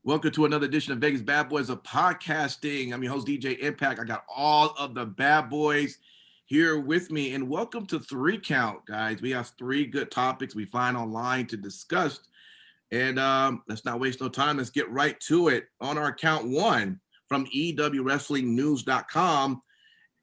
Welcome to another edition of Vegas Bad Boys of Podcasting. I'm your host, DJ Impact. I got all of the bad boys here with me. And welcome to 3 Count, guys. We have 3 good topics we find online to discuss. And let's not waste no time. Let's get right to it. On our count 1 from EWWrestlingNews.com,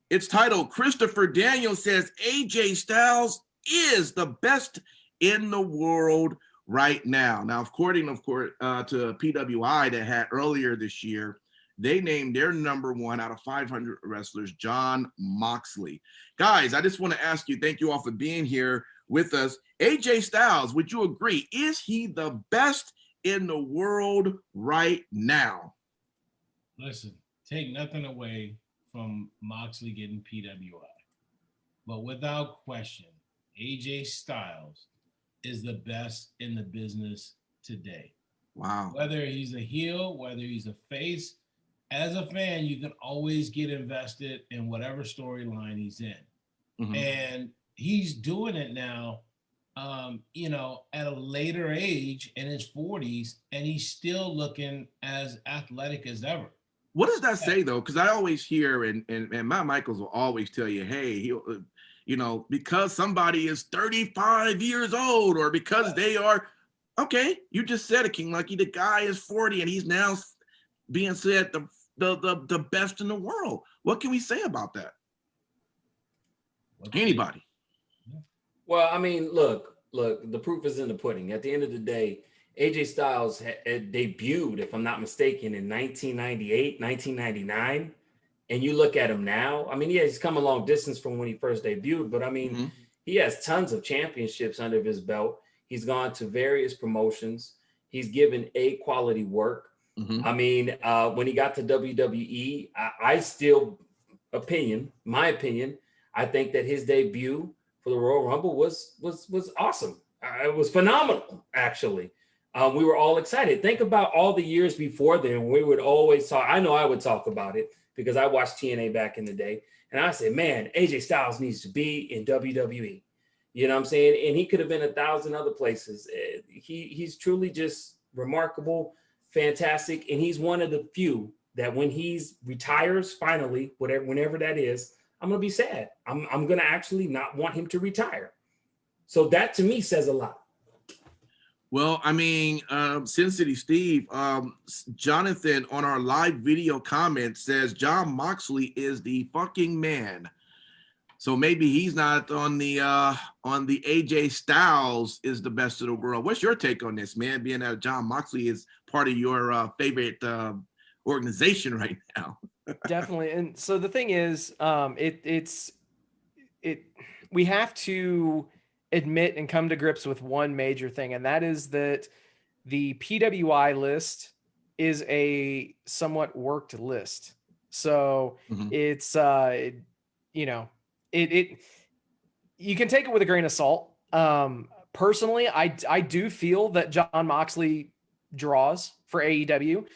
it's titled, Christopher Daniels says AJ Styles is the best in the world right now. Now, according, of course, to PWI that had earlier this year, they named their number 1 out of 500 wrestlers, Jon Moxley. Guys, I just want to ask you, thank you all for being here with us. AJ Styles, would you agree? Is he the best in the world right now? Listen, take nothing away from Moxley getting PWI, but without question, AJ Styles is the best in the business today. Wow. Whether he's a heel, whether he's a face, as a fan, you can always get invested in whatever storyline he's in. Mm-hmm. And he's doing it now, at a later age in his 40s, and he's still looking as athletic as ever. What does that say, though? Because I always hear, and Matt Michaels will always tell you, hey, he'll because somebody is 35 years old or because they are, okay, you just said it, King Lucky, the guy is 40 and he's now being said the best in the world. What can we say about that? Anybody? Well, I mean, look, the proof is in the pudding. At the end of the day, AJ Styles had debuted, if I'm not mistaken, in 1998, 1999. And you look at him now, I mean, yeah, he's come a long distance from when he first debuted, but I mean, He has tons of championships under his belt. He's gone to various promotions. He's given quality work. Mm-hmm. I mean, when he got to WWE, my opinion, I think that his debut for the Royal Rumble was awesome. It was phenomenal, actually. We were all excited. Think about all the years before then. We would always talk. I know I would talk about it, because I watched TNA back in the day. And I said, man, AJ Styles needs to be in WWE. You know what I'm saying? And he could have been 1,000 other places. He's truly just remarkable, fantastic. And he's one of the few that when he retires, finally, whenever that is, I'm going to be sad. I'm going to actually not want him to retire. So that to me says a lot. Well, I mean, Sin City Steve, Jonathan on our live video comment says Jon Moxley is the fucking man. So maybe he's not on the AJ Styles is the best of the world. What's your take on this, man? Being that Jon Moxley is part of your favorite organization right now. Definitely. And so the thing is, we have to admit and come to grips with one major thing, and that is that the PWI list is a somewhat worked list. So it's you can take it with a grain of salt. Personally, I do feel that Jon Moxley draws for AEW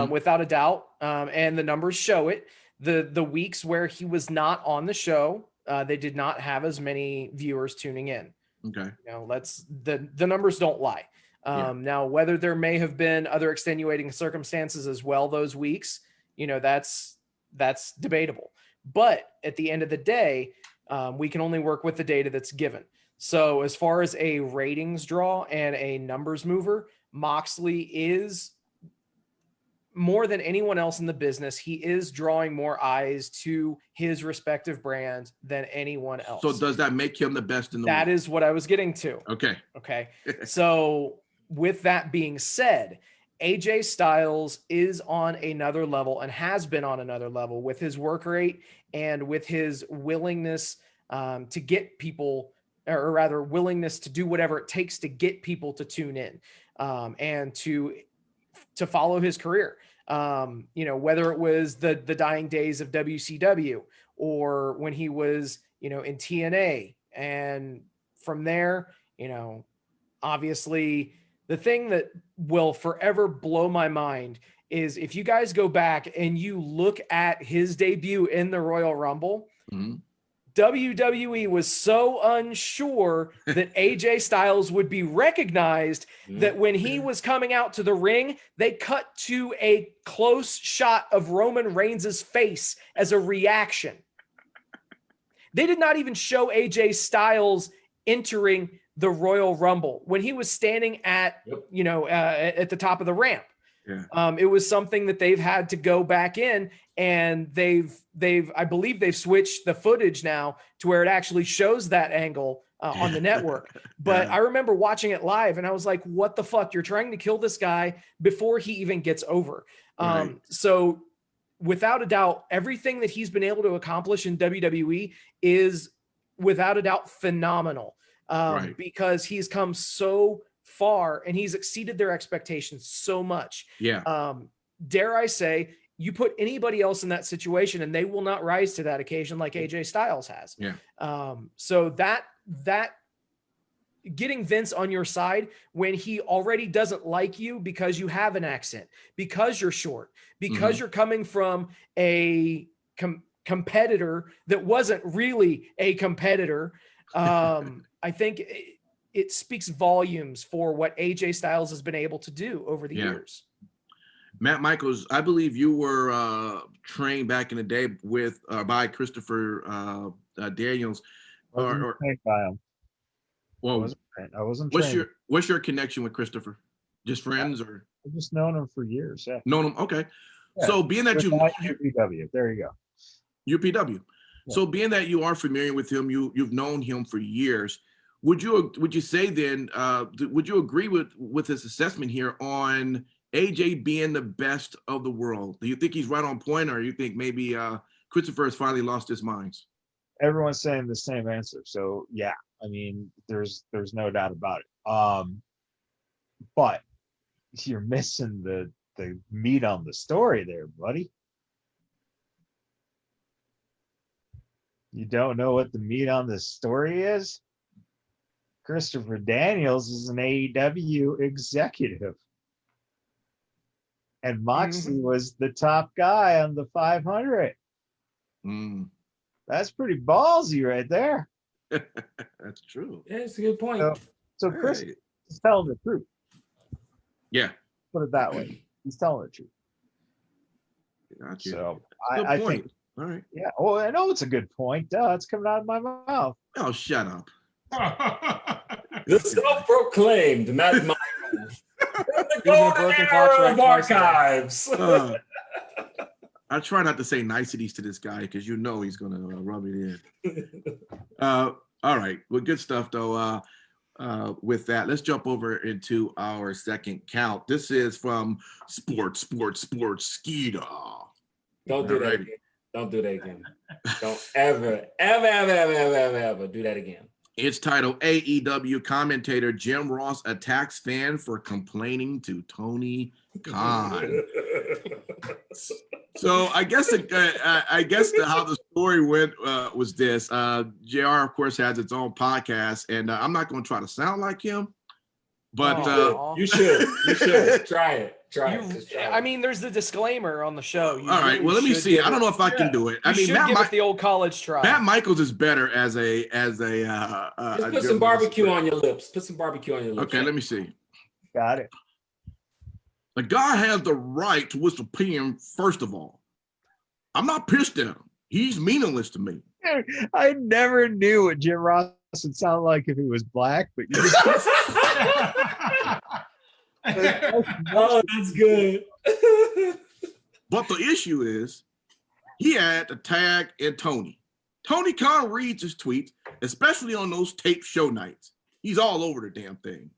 without a doubt, and the numbers show it. The weeks where he was not on the show, they did not have as many viewers tuning in. Okay. The numbers don't lie. Now, whether there may have been other extenuating circumstances as well those weeks, that's debatable. But at the end of the day, we can only work with the data that's given. So as far as a ratings draw and a numbers mover, Moxley is, more than anyone else in the business, he is drawing more eyes to his respective brand than anyone else. So does that make him the best in the world? That is what I was getting to. Okay. So with that being said, AJ Styles is on another level and has been on another level with his work rate and with his willingness to get people, or rather willingness to do whatever it takes to get people to tune in and to follow his career. Whether it was the dying days of WCW or when he was, in TNA. And from there, obviously the thing that will forever blow my mind is if you guys go back and you look at his debut in the Royal Rumble, WWE was so unsure that AJ Styles would be recognized that when he was coming out to the ring, they cut to a close shot of Roman Reigns' face as a reaction. They did not even show AJ Styles entering the Royal Rumble when he was standing at, at the top of the ramp. Yeah. It was something that they've had to go back in, and I believe they've switched the footage now to where it actually shows that angle on the network. But I remember watching it live and I was like, what the fuck? You're trying to kill this guy before he even gets over. Right. So without a doubt, everything that he's been able to accomplish in WWE is without a doubt phenomenal. Because he's come so far and he's exceeded their expectations so much. Yeah. Dare I say, you put anybody else in that situation and they will not rise to that occasion like AJ Styles has. Yeah. So that getting Vince on your side when he already doesn't like you because you have an accent, because you're short, because you're coming from a competitor that wasn't really a competitor. I think it speaks volumes for what AJ Styles has been able to do over the years. Matt Michaels, I believe you were trained back in the day with by Christopher Daniels. I wasn't trained by him. Well, I wasn't trained. What's your connection with Christopher? Just friends, or? I've just known him for years. Yeah. Known him, okay. Yeah. So being that you've known UPW, there you go. UPW. Yeah. So being that you are familiar with him, you've known him for years. Would you say then? Would you agree with his assessment here on AJ being the best of the world? Do you think he's right on point, or you think maybe Christopher has finally lost his mind? Everyone's saying the same answer. So yeah, I mean, there's no doubt about it. But you're missing the meat on the story there, buddy. You don't know what the meat on the story is? Christopher Daniels is an AEW executive. And Moxley was the top guy on the 500. That's pretty ballsy right there. That's true. Yeah, that's a good point. So Chris is telling the truth. Yeah. Put it that way. He's telling the truth. Gotcha. So I think. All right. Yeah. Oh, I know it's a good point. It's coming out of my mouth. Oh, shut up. The self-proclaimed Matt Michaels. The golden era of archives. I try not to say niceties to this guy because you know he's gonna rub it in. All right, well, good stuff though. With that, let's jump over into our second count. This is from Sports Skeeter. Don't do that again. Don't do that again. Don't ever do that again. It's titled AEW commentator Jim Ross attacks fan for complaining to Tony Khan. So I guess how the story went was this. JR, of course, has its own podcast, and I'm not going to try to sound like him, but you should try it. Try it. I mean, there's the disclaimer on the show. All right. Well, let me see. I don't know if I can do it. I mean, give it the old college try. Matt Michaels is better as a. Just put some barbecue on your lips. Put some barbecue on your lips. Okay, let me see. Got it. The guy has the right to his opinion. First of all, I'm not pissed at him. He's meaningless to me. I never knew what Jim Ross would sound like if he was black, but you just. Oh, that's good. But the issue is, he had to tag in Tony. Tony Khan reads his tweets, especially on those tape show nights. He's all over the damn thing.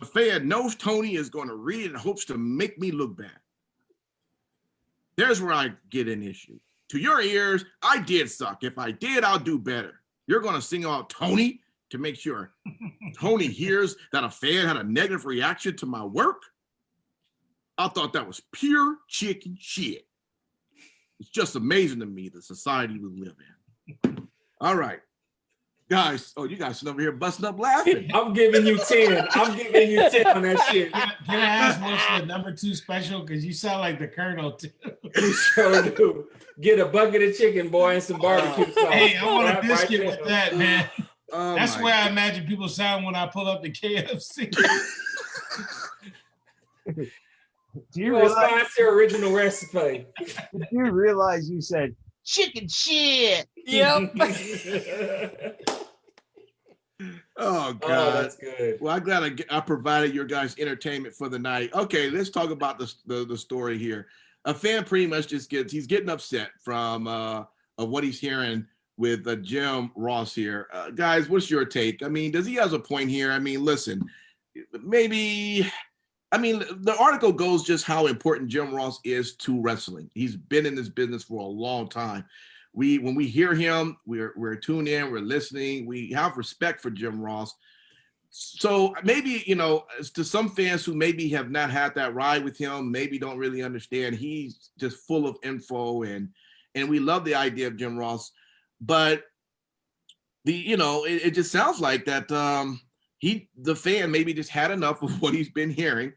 The fan knows Tony is going to read it and hopes to make me look bad. There's where I get an issue. To your ears, I did suck. If I did, I'll do better. You're going to sing out Tony to make sure Tony hears that a fan had a negative reaction to my work? I thought that was pure chicken shit. It's just amazing to me the society we live in. All right. Guys, you guys over here busting up laughing. I'm giving you 10. I'm giving you 10 on that shit. Can I ask what's the number 2 special? Because you sound like the Colonel too. We sure do. Get a bucket of chicken, boy, and some barbecue sauce. Hey, I want a Right biscuit there. with that, man. Oh That's my where I imagine people sound when I pull up the KFC. Do You you will realize? sponsor original recipe. Did you realize you said chicken shit? Yep. Oh Oh, God. that's good. Well, I'm glad I provided your guys entertainment for the night. Okay, let's talk about the story here. A fan pretty much he's getting upset from of what he's hearing with Jim Ross here. Guys, what's your take? I mean, does he has a point here? I mean, listen, maybe. I mean, the article goes just how important Jim Ross is to wrestling. He's been in this business for a long time. When we hear him, we're tuned in, we're listening, we have respect for Jim Ross. So maybe, to some fans who maybe have not had that ride with him, maybe don't really understand, he's just full of info and we love the idea of Jim Ross. But it just sounds like that the fan maybe just had enough of what he's been hearing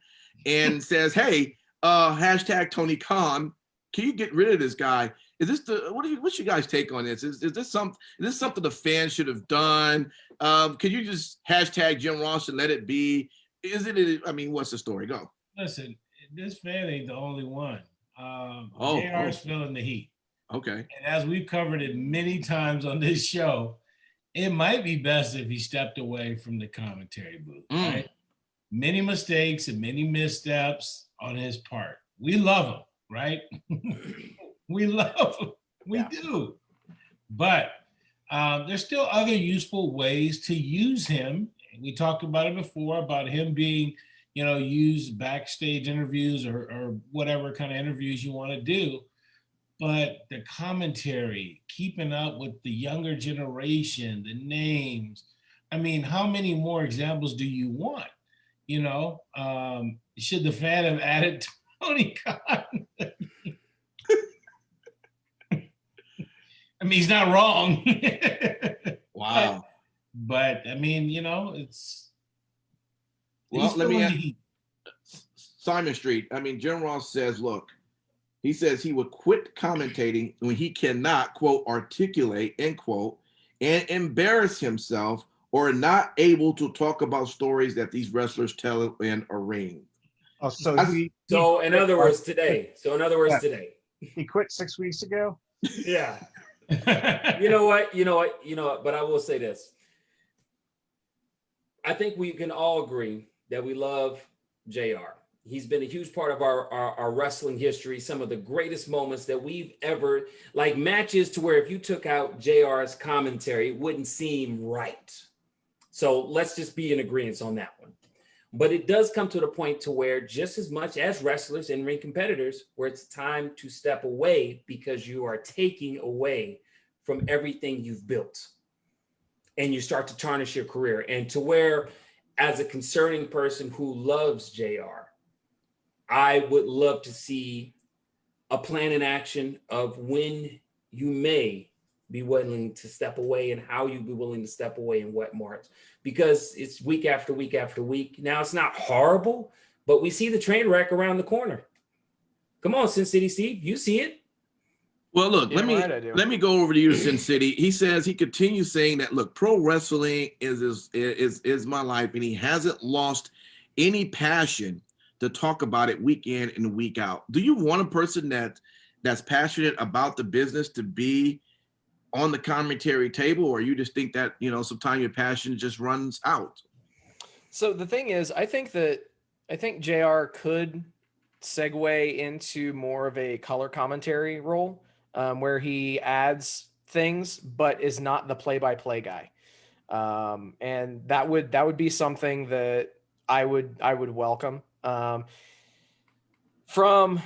and says, hey, hashtag Tony Khan, can you get rid of this guy? Is this what's your guys' take on this? Is this something the fans should have done? Could you just hashtag Jim Ross and let it be? I mean, what's the story? Go. Listen, this fan ain't the only one. Oh, JR's feeling the heat. Okay. And as we've covered it many times on this show, it might be best if he stepped away from the commentary booth, right? Many mistakes and many missteps on his part. We love him, right? We love him. We do. But there's still other useful ways to use him. We talked about it before, about him being, used backstage interviews or whatever kind of interviews you want to do. But the commentary, keeping up with the younger generation, the names. I mean, how many more examples do you want? Should the fan have added Tony Khan? I mean, he's not wrong. Wow. But I mean, it's. Well, let me ask Simon Street. I mean, Jim Ross says, look, he says he would quit commentating when he cannot, quote, articulate, end quote, and embarrass himself or not able to talk about stories that these wrestlers tell in a ring. Oh, so in other words, today. He quit 6 weeks ago. Yeah. You know what? But I will say this. I think we can all agree that we love JR. He's been a huge part of our wrestling history. Some of the greatest moments that we've ever, like matches to where if you took out JR's commentary, it wouldn't seem right. So let's just be in agreement on that one. But it does come to the point to where just as much as wrestlers and ring competitors, where it's time to step away because you are taking away from everything you've built and you start to tarnish your career. And to where, as a concerning person who loves JR, I would love to see a plan in action of when you may be willing to step away and how you be willing to step away in what marks, because it's week after week after week. Now it's not horrible, but we see the train wreck around the corner. Come on, Sin City Steve, you see it. Well, look, let me go over to you, Sin City. He says he continues saying that, look, pro wrestling is my life, and he hasn't lost any passion to talk about it week in and week out. Do you want a person that's passionate about the business to be on the commentary table, or you just think that, sometimes your passion just runs out? So the thing is, I think JR could segue into more of a color commentary role, where he adds things, but is not the play-by-play guy. And that would be something that I would welcome. From,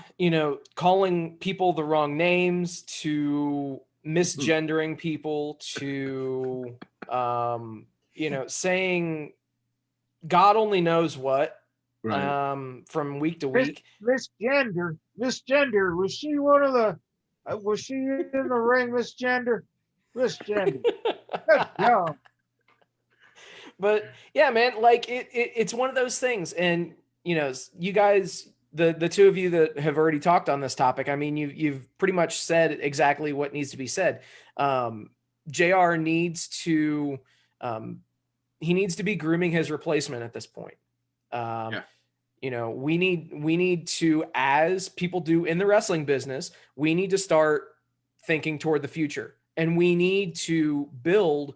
calling people the wrong names to misgendering people to, saying God only knows what, right. From week to week. Misgender, was she one of the, was she in the ring, misgender? Good job. But yeah, man, like it's one of those things. And, you guys the two of you that have already talked on this topic, I mean, you've pretty much said exactly what needs to be said. JR needs to he needs to be grooming his replacement at this point. You know, we need to, as people do in the wrestling business, we need to start thinking toward the future, and we need to build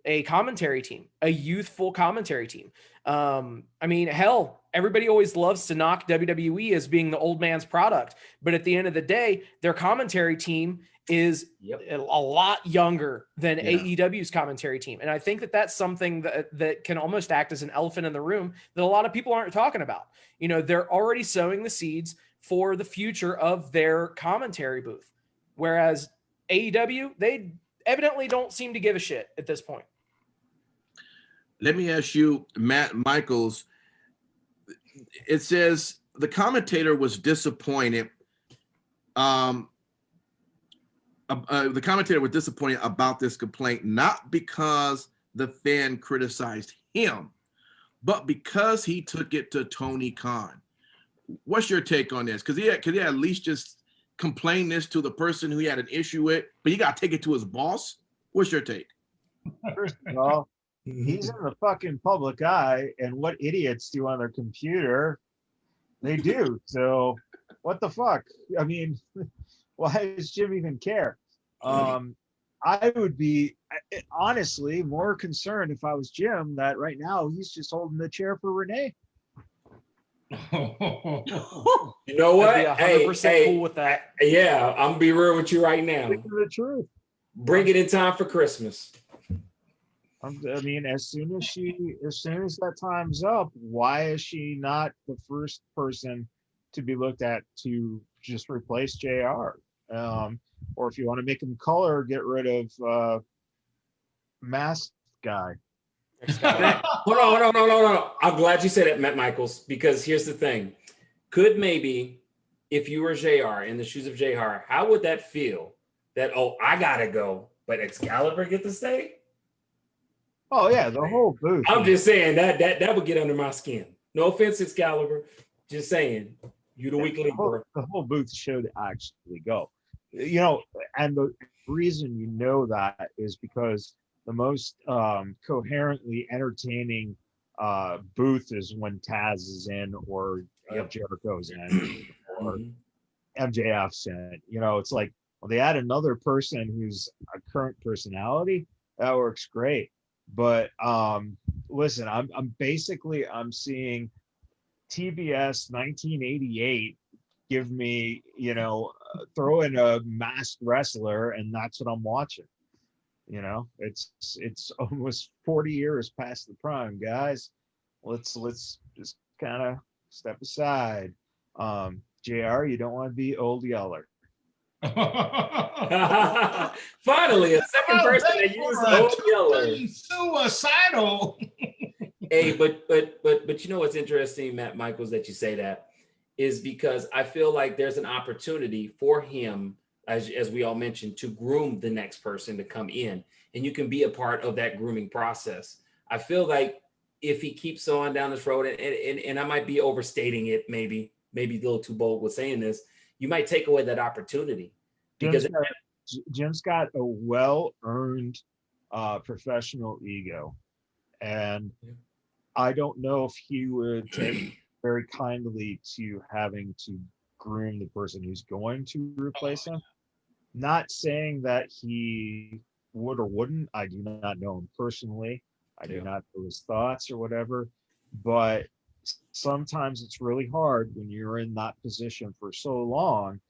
a commentary team, a youthful commentary team. I mean, hell, everybody always loves to knock WWE as being the old man's product, but at the end of the day, their commentary team is a lot younger than AEW's commentary team. And I think that that's something that can almost act as an elephant in the room that a lot of people aren't talking about. You know, they're already sowing the seeds for the future of their commentary booth. Whereas AEW, they evidently don't seem to give a shit at this point. Let me ask you, Matt Michaels, it says the commentator was disappointed. The commentator was disappointed about this complaint, not because the fan criticized him, but because he took it to Tony Khan. What's your take on this? Because he at least just complain this to the person who he had an issue with, but you got to take it to his boss. What's your take? First of all, he's in the fucking public eye, and what idiots do on their computer, they do. So what the fuck? I mean, why does Jim even care? I would be honestly more concerned if I was Jim that right now he's just holding the chair for Renee. You know what? I'd be 100% cool with that. Yeah, I'm gonna be real with you right now. The truth. Bring it in time for Christmas. I mean, as soon as that time's up, why is she not the first person to be looked at to just replace JR? Or if you want to make him color, get rid of masked guy. Hold on. I'm glad you said it, Matt Michaels, because here's the thing. Could maybe, if you were JR, in the shoes of JR, how would that feel? That, oh, I gotta go, but Excalibur get to stay? Oh yeah, the whole booth. I'm just saying that would get under my skin. No offense, Excalibur. Just saying, you the weak link, bro. The whole booth should actually go. You know, and the reason you know that is because the most coherently entertaining booth is when Taz is in, or Jericho's in, or MJF's in. You know, it's like, well, they add another person who's a current personality, that works great. But listen, I'm seeing TBS 1988 give me, you know, throw in a masked wrestler, and that's what I'm watching. You know, it's almost 40 years past the prime, guys. Let's just kind of step aside. JR, you don't want to be old Yeller. Finally, a second person that used old Yeller. Suicidal. Hey, but you know what's interesting, Matt Michaels, that you say that is because I feel like there's an opportunity for him, as we all mentioned, to groom the next person to come in, and you can be a part of that grooming process. I feel like if he keeps on down this road, and I might be overstating it, maybe a little too bold with saying this, you might take away that opportunity. Because Jim's got a well-earned professional ego, and I don't know if he would take very kindly to having to groom the person who's going to replace him. Not saying that he would or wouldn't. I do not know him personally. I do not know his thoughts or whatever, but sometimes it's really hard when you're in that position for so long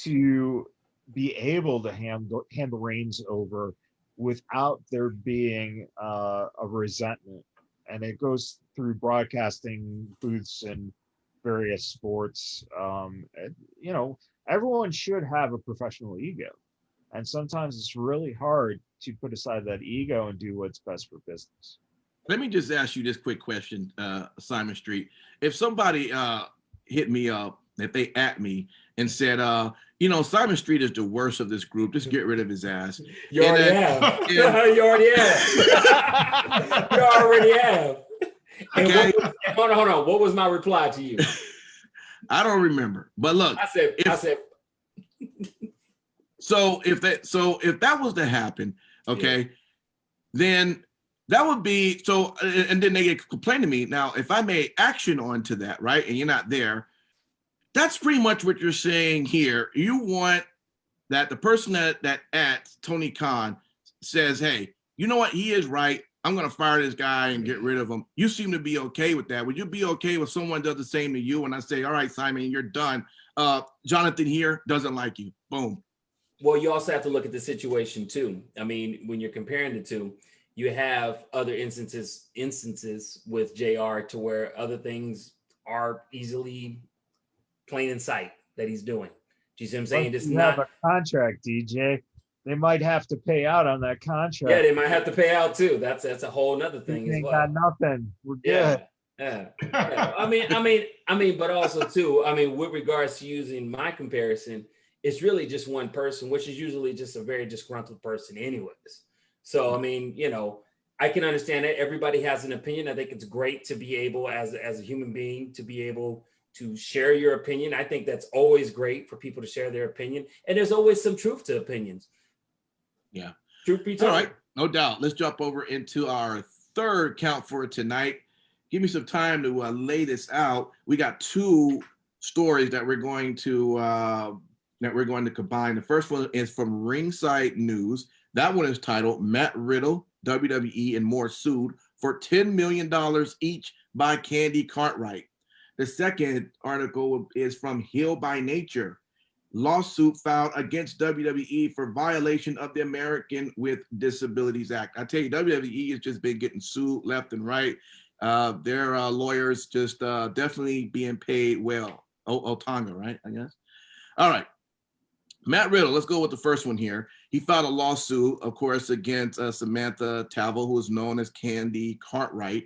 to be able to hand the reins over without there being a resentment. And it goes through broadcasting booths and various sports. You know, everyone should have a professional ego. And sometimes it's really hard to put aside that ego and do what's best for business. Let me just ask you this quick question, Simon Street. If somebody hit me up, if they at me and said, you know, Simon Street is the worst of this group, just get rid of his ass. You already have. You already have. You already have. And Okay. hold on. What was my reply to you? I don't remember. But look, I said. So if that was to happen, okay, then that would be so. And then they complain to me. Now, if I made action onto that, right, and you're not there, that's pretty much what you're saying here. You want that the person that at Tony Khan says, hey, you know what? He is right. I'm going to fire this guy and get rid of him. You seem to be okay with that. Would you be okay if someone does the same to you and I say, all right, Simon, you're done. Jonathan here doesn't like you. Boom. Well, you also have to look at the situation too. I mean, when you're comparing the two, you have other instances with JR to where other things are easily plain in sight that he's doing. Do you see what I'm saying? Once you have a contract, DJ. They might have to pay out on that contract. Yeah, they might have to pay out too. That's a whole nother thing as well. Got nothing. We're good. Yeah. I mean, but also too, I mean, with regards to using my comparison, it's really just one person, which is usually just a very disgruntled person anyways. So, I mean, you know, I can understand that everybody has an opinion. I think it's great to be able, as a human being, to be able to share your opinion. I think that's always great for people to share their opinion. And there's always some truth to opinions. Yeah. Truth be told. All right. No doubt. Let's jump over into our third count for tonight. Give me some time to lay this out. We got two stories that we're going to combine. The first one is from Ringside News. That one is titled "Matt Riddle, WWE, and More Sued for $10 million each by Candy Cartwright." The second article is from Hill by Nature. Lawsuit filed against WWE for violation of the American with Disabilities Act. I tell you, WWE has just been getting sued left and right. Their lawyers just definitely being paid well. Otonga, right? I guess. All right. Matt Riddle, let's go with the first one here. He filed a lawsuit, of course, against Samantha Tavel, who is known as Candy Cartwright.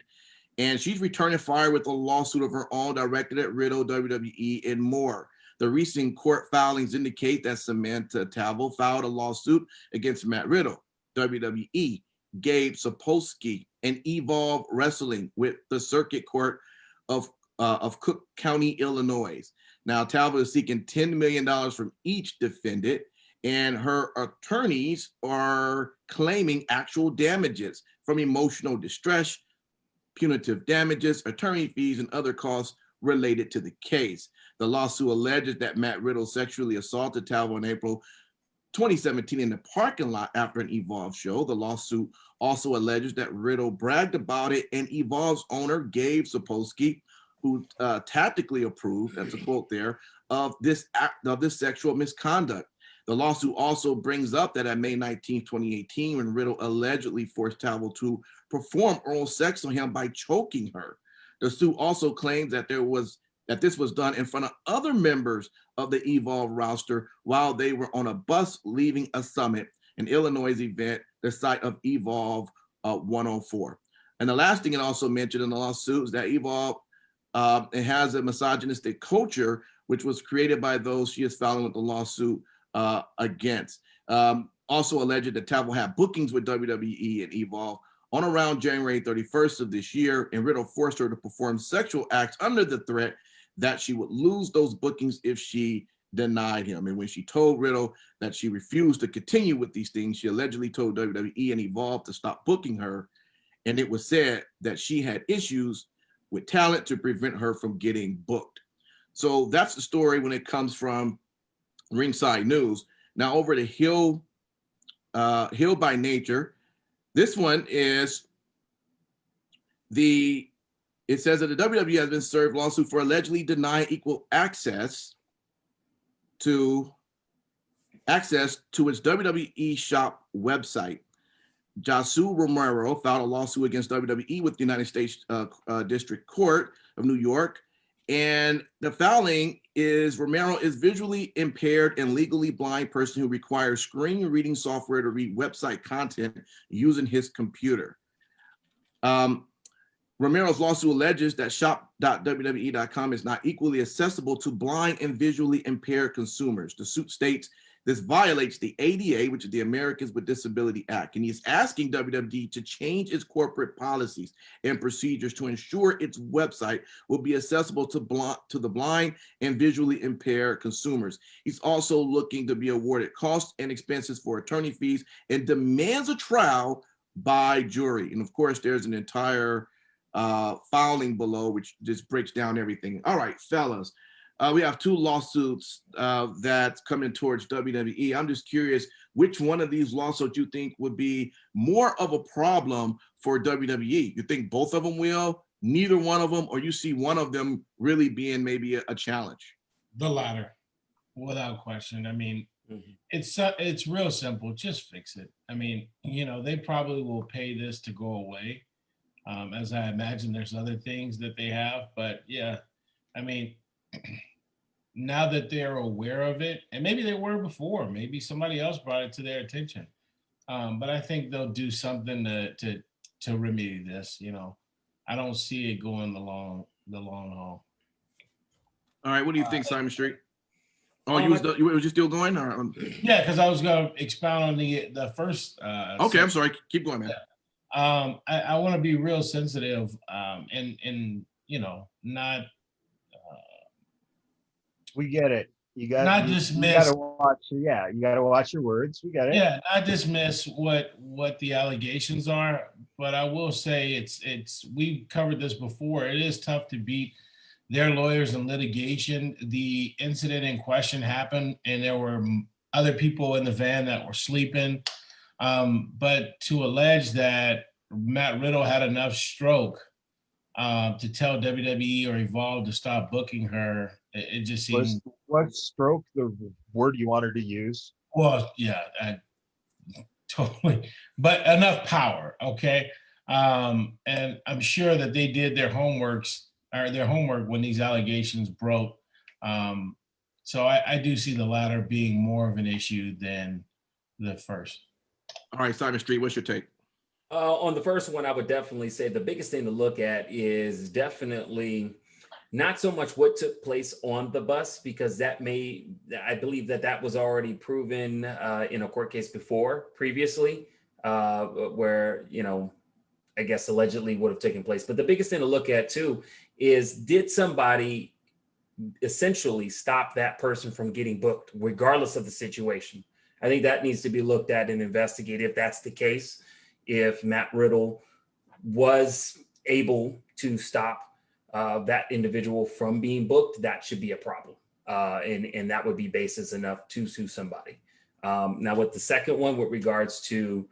And she's returning fire with a lawsuit of her own directed at Riddle, WWE, and more. The recent court filings indicate that Samantha Tavel filed a lawsuit against Matt Riddle, WWE, Gabe Sapolsky, and Evolve Wrestling with the Circuit Court of Cook County, Illinois. Now, Tavel is seeking $10 million from each defendant, and her attorneys are claiming actual damages from emotional distress, punitive damages, attorney fees, and other costs related to the case. The lawsuit alleges that Matt Riddle sexually assaulted Tavel in April 2017 in the parking lot after an Evolve show. The lawsuit also alleges that Riddle bragged about it, and Evolve's owner, Gabe Sapolsky, who tactically approved, that's a quote there, of this sexual misconduct. The lawsuit also brings up that on May 19, 2018, when Riddle allegedly forced Tavel to perform oral sex on him by choking her. The suit also claims that this was done in front of other members of the Evolve roster while they were on a bus leaving a summit, an Illinois event, the site of Evolve 104. And the last thing it also mentioned in the lawsuit is that Evolve it has a misogynistic culture, which was created by those she is filing with the lawsuit against. Also alleged that Tavel had bookings with WWE and Evolve on around January 31st of this year, and Riddle forced her to perform sexual acts under the threat that she would lose those bookings if she denied him. And when she told Riddle that she refused to continue with these things, she allegedly told WWE and Evolve to stop booking her. And it was said that she had issues with talent to prevent her from getting booked. So that's the story when it comes from Ringside News. Now over to Hill by Nature. This one is it says that the WWE has been served lawsuit for allegedly denying equal access to its WWE shop website. Jasu Romero filed a lawsuit against WWE with the United States District Court of New York. And the filing is Romero is visually impaired and legally blind person who requires screen reading software to read website content using his computer. Romero's lawsuit alleges that shop.wwe.com is not equally accessible to blind and visually impaired consumers. The suit states This violates the ADA, which is the Americans with Disability Act. And he's asking WWE to change its corporate policies and procedures to ensure its website will be accessible to the blind and visually impaired consumers. He's also looking to be awarded costs and expenses for attorney fees and demands a trial by jury. And of course, there's an entire filing below, which just breaks down everything. All right, fellas. We have 2 lawsuits that's coming towards WWE. I'm just curious, which one of these lawsuits you think would be more of a problem for WWE? You think both of them will, neither one of them, or you see one of them really being maybe a challenge? The latter, without question. I mean, it's real simple. Just fix it. I mean, they probably will pay this to go away. As I imagine there's other things that they have, but yeah, I mean, now that they're aware of it, and maybe they were before, maybe somebody else brought it to their attention. But I think they'll do something to remedy this. I don't see it going the long haul. All right, what do you think, Simon Street? Oh, was you still going? Or? Yeah, because I was going to expound on the first. Okay, I'm sorry. Keep going, man. Yeah. I want to be real sensitive, and not. We get it. You got not dismiss. You got to watch. Yeah, you got to watch your words. We get it. Yeah, not dismiss what the allegations are, but I will say it's. We've covered this before. It is tough to beat their lawyers in litigation. The incident in question happened, and there were other people in the van that were sleeping. But to allege that Matt Riddle had enough stroke to tell WWE or Evolve to stop booking her, it just seems. Was stroke the word you wanted to use? Well, yeah, totally. But enough power, okay? And I'm sure that they did their homework when these allegations broke. So I do see the latter being more of an issue than the first. All right, Simon Street, what's your take? On the first one, I would definitely say the biggest thing to look at is definitely not so much what took place on the bus, because I believe that was already proven in a court case previously, where, I guess allegedly would have taken place. But the biggest thing to look at too is, did somebody essentially stop that person from getting booked regardless of the situation? I think that needs to be looked at and investigated if that's the case. If Matt Riddle was able to stop that individual from being booked, that should be a problem. And that would be basis enough to sue somebody. Now with the second one, with regards to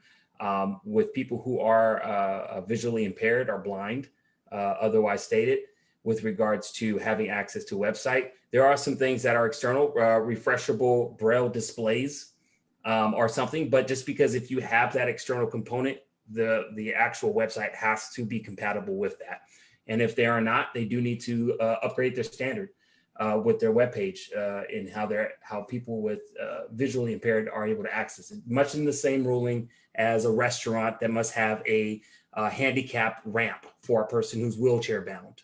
with people who are visually impaired or blind, otherwise stated, with regards to having access to a website, there are some things that are external, refreshable braille displays or something, but just because if you have that external component, the actual website has to be compatible with that. And if they are not, they do need to upgrade their standard with their webpage and how people with visually impaired are able to access it. Much in the same ruling as a restaurant that must have a handicap ramp for a person who's wheelchair bound.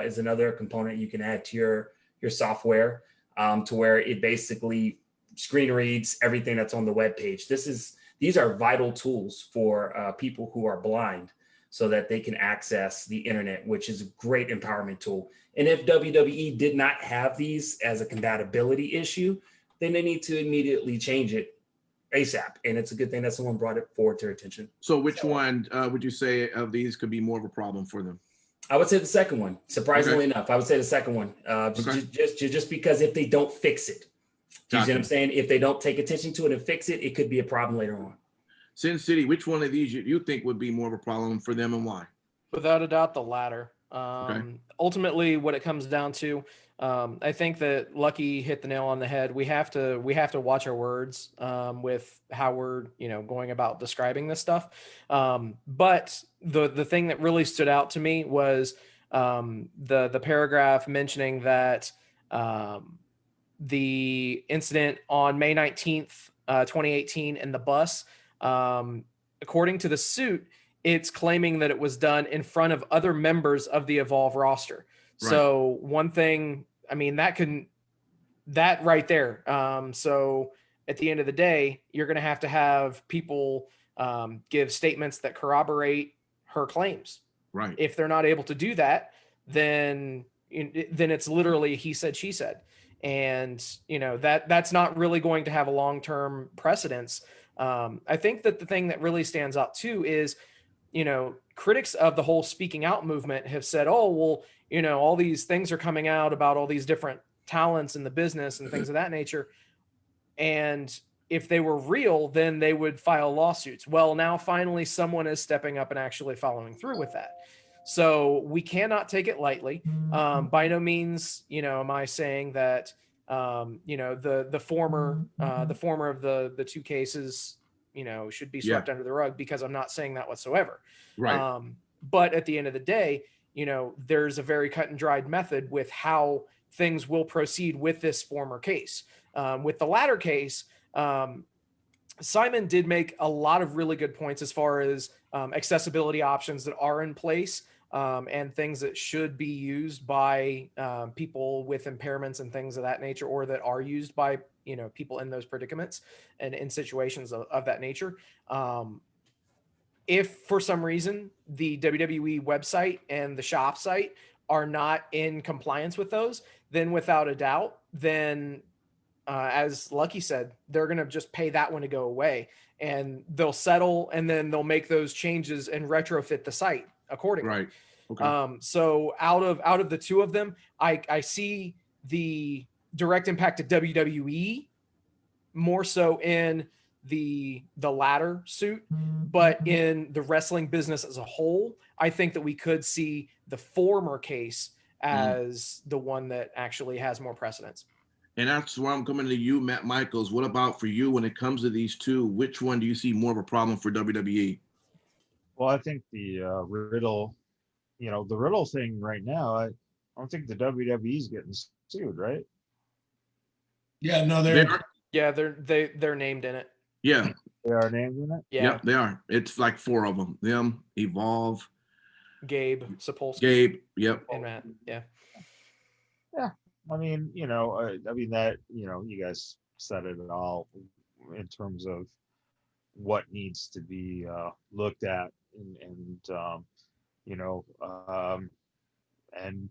Is another component you can add to your software to where it basically screen reads everything that's on the web page. These are vital tools for people who are blind, so that they can access the internet, which is a great empowerment tool. And if WWE did not have these as a compatibility issue, then they need to immediately change it ASAP. And it's a good thing that someone brought it forward to their attention. So which one would you say of these could be more of a problem for them? I would say the second one, surprisingly enough. I would say the second one, just because if they don't fix it, you see what I'm saying? If they don't take attention to it and fix it, it could be a problem later on. Sin City, which one of these you think would be more of a problem for them, and why? Without a doubt, the latter. Ultimately, what it comes down to, I think that Lucky hit the nail on the head. We have to watch our words with how we're going about describing this stuff. But the thing that really stood out to me was the paragraph mentioning that the incident on May 19th, 2018 in the bus. According to the suit, it's claiming that it was done in front of other members of the Evolve roster. Right. So one thing, I mean, that that right there. So at the end of the day, you're going to have people give statements that corroborate her claims. Right. If they're not able to do that, then it's literally he said, she said. And, you know, that's not really going to have a long-term precedence. I think that the thing that really stands out too is, you know, critics of the whole speaking out movement have said, oh, well, you know, all these things are coming out about all these different talents in the business and things of that nature. And if they were real, then they would file lawsuits. Well, now finally someone is stepping up and actually following through with that. So we cannot take it lightly. By no means, you know, am I saying that, you know, the former of the two cases, you know, should be swept under the rug, because I'm not saying that whatsoever. Right. But at the end of the day, you know, there's a very cut and dried method with how things will proceed with this former case. With the latter case, Simon did make a lot of really good points as far as accessibility options that are in place, and things that should be used by people with impairments and things of that nature, or that are used by, you know, people in those predicaments and in situations of that nature. If for some reason the WWE website and the shop site are not in compliance with those, then without a doubt, then as Lucky said, they're going to just pay that one to go away, and they'll settle, and then they'll make those changes and retrofit the site accordingly. Right. Okay. So out of the two of them, I see the direct impact to WWE more so in the latter suit, but in the wrestling business as a whole, I think that we could see the former case as the one that actually has more precedence. And that's why I'm coming to you, Matt Michaels. What about for you when it comes to these two? Which one do you see more of a problem for WWE? Well, I think the Riddle, you know, the Riddle thing right now, I don't think the WWE is getting sued, right? Yeah, no, they're named in it. Yeah. They are named in it? Yeah. Yep, they are. It's like 4 of them. Them, Evolve, Gabe, Sapolsky. Gabe, yep. And Matt, yeah. Yeah. I mean, you know, I mean that, you know, you guys said it all in terms of what needs to be looked at, and you know, and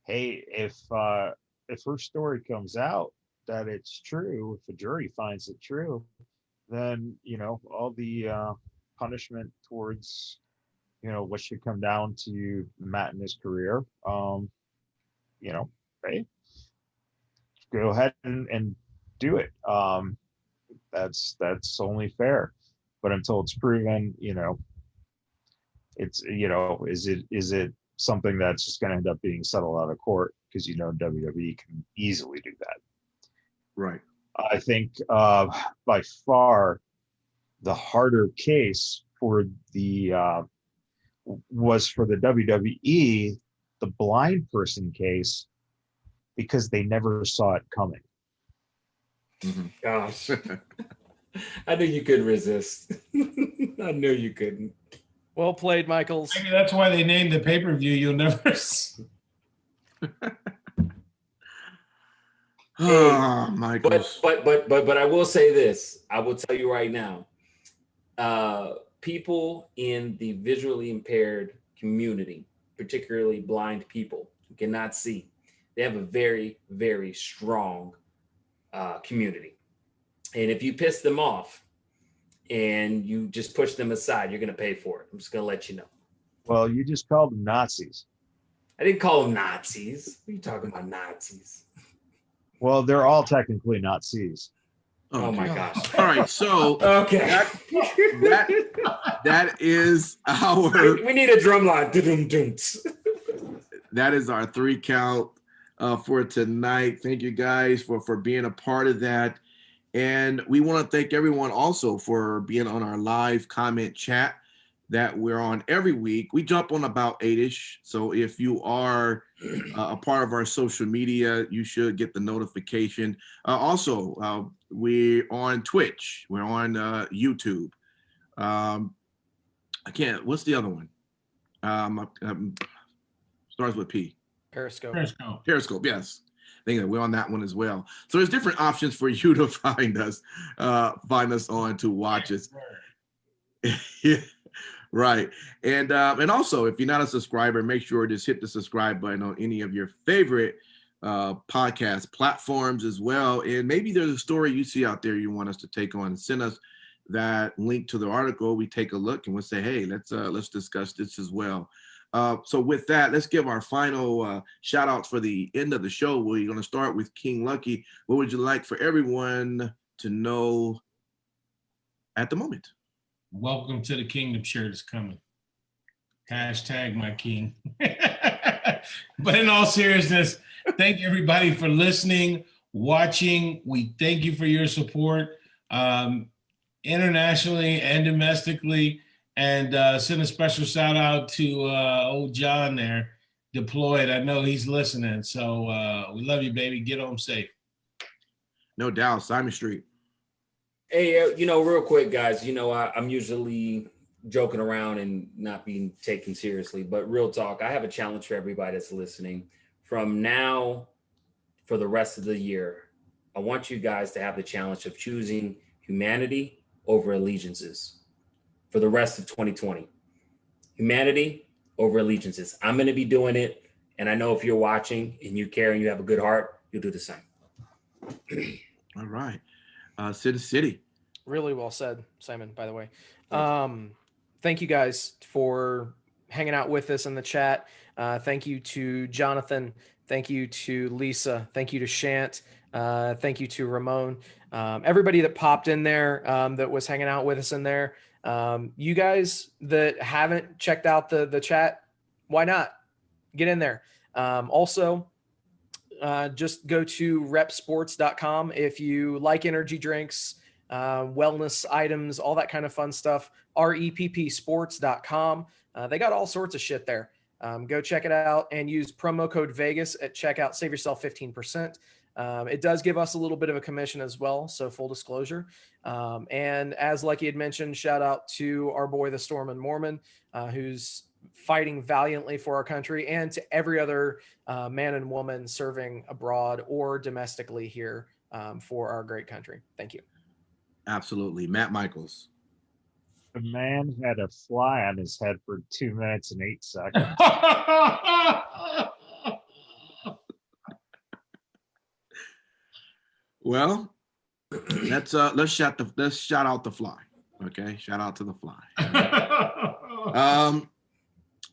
hey, if her story comes out that it's true, if the jury finds it true, then, you know, all the punishment towards, you know, what should come down to Matt and his career, you know, hey, go ahead and do it. That's only fair. But until it's proven, you know, it's, you know, is it something that's just going to end up being settled out of court? Because, you know, WWE can easily do that. Right. I think by far the harder case for the was for the WWE, the blind person case, because they never saw it coming. Mm-hmm. Gosh, I knew you couldn't resist. I knew you couldn't. Well played, Michaels. Maybe that's why they named the pay-per-view You'll Never See. Oh, Michaels. But I will say this. I will tell you right now. People in the visually impaired community, particularly blind people who cannot see, they have a very, very strong community. And if you piss them off and you just push them aside, you're going to pay for it. I'm just going to let you know. Well, you just called them Nazis. I didn't call them Nazis. What are you talking about, Nazis? Well, they're all technically Nazis. Oh my gosh. All right, so okay. That is our We need a drum line. That is our 3 count for tonight. Thank you guys for being a part of that. And we want to thank everyone also for being on our live comment chat that we're on every week. We jump on about 8-ish. So if you are a part of our social media, you should get the notification. Also, we're on Twitch. We're on YouTube. What's the other one? Starts with P. Periscope. Periscope, yes. think that we're on that one as well. So there's different options for you to find us on to watch us. Yeah, right. And also, if you're not a subscriber, make sure to just hit the subscribe button on any of your favorite podcast platforms as well. And maybe there's a story you see out there you want us to take on. Send us that link to the article. We take a look and we'll say, hey, let's discuss this as well. So with that, let's give our final shout outs for the end of the show. We're going to start with King Lucky. What would you like for everyone to know at the moment? Welcome to the kingdom shirt is coming. Hashtag my king. But in all seriousness, thank everybody for listening, watching. We thank you for your support internationally and domestically. And send a special shout out to old John there, deployed. I know he's listening. So we love you, baby. Get home safe. No doubt. Simon Street. Hey, real quick, guys, I'm usually joking around and not being taken seriously, but real talk, I have a challenge for everybody that's listening. From now for the rest of the year, I want you guys to have the challenge of choosing humanity over allegiances for the rest of 2020. Humanity over allegiances. I'm going to be doing it. And I know if you're watching and you care and you have a good heart, you'll do the same. All right. City. Really well said, Simon, by the way. Thank you guys for hanging out with us in the chat. Thank you to Jonathan. Thank you to Lisa. Thank you to Shant. Thank you to Ramon. Everybody that popped in there, that was hanging out with us in there. You guys that haven't checked out the chat, why not? Get in there. Also, just go to repsports.com if you like energy drinks, wellness items, all that kind of fun stuff. reppsports.com. They got all sorts of shit there. Go check it out and use promo code Vegas at checkout. Save yourself 15%. It does give us a little bit of a commission as well, so full disclosure. And as Lucky had mentioned, shout out to our boy, the Storm and Mormon, who's fighting valiantly for our country, and to every other man and woman serving abroad or domestically here for our great country. Thank you. Absolutely. Matt Michaels. The man had a fly on his head for 2 minutes and 8 seconds. Well, let's shout out the fly. Okay, shout out to the fly.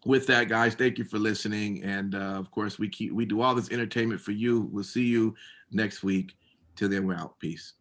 With that, guys, thank you for listening, and of course we do all this entertainment for you. We'll see you next week. Till then, we're out. Peace.